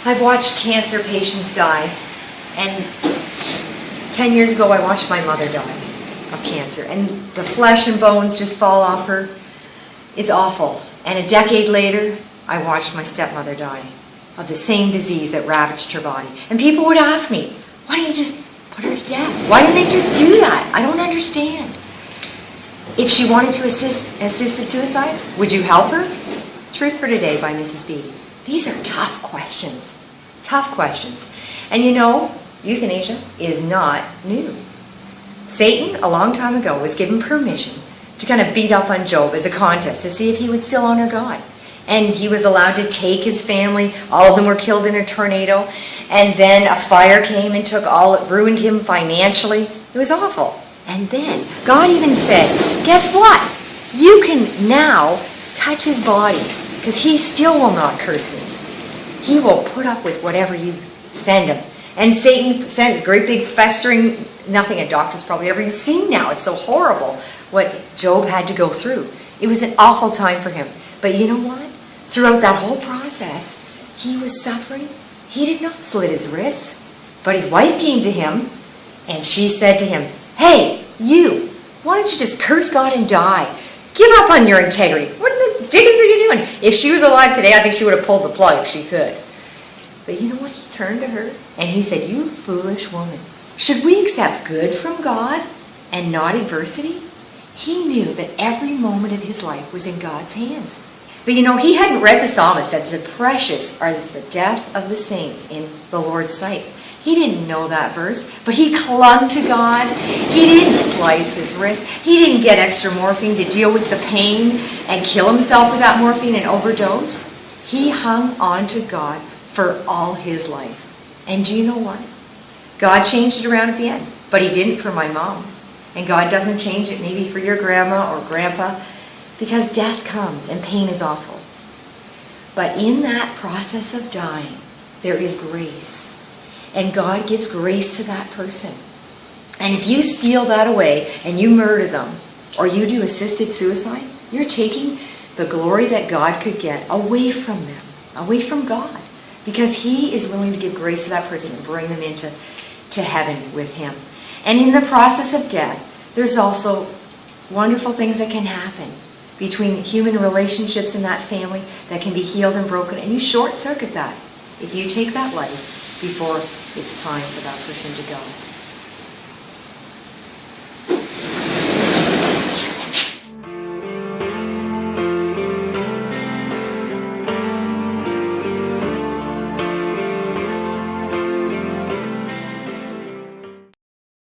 I've watched cancer patients die, and 10 years ago I watched my mother die of cancer, and the flesh and bones just fall off her. It's awful. And a decade later, I watched my stepmother die of the same disease that ravaged her body. And people would ask me, why don't you just put her to death? Why didn't they just do that? I don't understand. If she wanted to assisted suicide, would you help her? Truth for Today by Mrs. B. These are tough questions. Tough questions. And you know, euthanasia is not new. Satan, a long time ago, was given permission to kind of beat up on Job as a contest to see if he would still honor God. And he was allowed to take his family. All of them were killed in a tornado. And then a fire came and ruined him financially. It was awful. And then God even said, guess what? You can now touch his body, because he still will not curse me. He will put up with whatever you send him. And Satan sent a great big festering, nothing a doctor's probably ever seen now. It's so horrible what Job had to go through. It was an awful time for him. But you know what? Throughout that whole process, he was suffering. He did not slit his wrists. But his wife came to him, and she said to him, hey, you, why don't you just curse God and die? Give up on your integrity. What in the dickens are you doing? If she was alive today, I think she would have pulled the plug if she could. But you know what? He turned to her and he said, you foolish woman. Should we accept good from God and not adversity? He knew that every moment of his life was in God's hands. But you know, he hadn't read the psalmist as precious as the death of the saints in the Lord's sight. He didn't know that verse, but he clung to God. He didn't slice his wrist. He didn't get extra morphine to deal with the pain and kill himself with that morphine and overdose. He hung on to God for all his life. And do you know what? God changed it around at the end, but he didn't for my mom. And God doesn't change it maybe for your grandma or grandpa, because death comes and pain is awful. But in that process of dying, there is grace. And God gives grace to that person. And if you steal that away and you murder them, or you do assisted suicide, you're taking the glory that God could get away from them, away from God. Because he is willing to give grace to that person and bring them into heaven with him. And in the process of death, there's also wonderful things that can happen between human relationships in that family that can be healed and broken. And you short circuit that if you take that life before it's time for that person to go.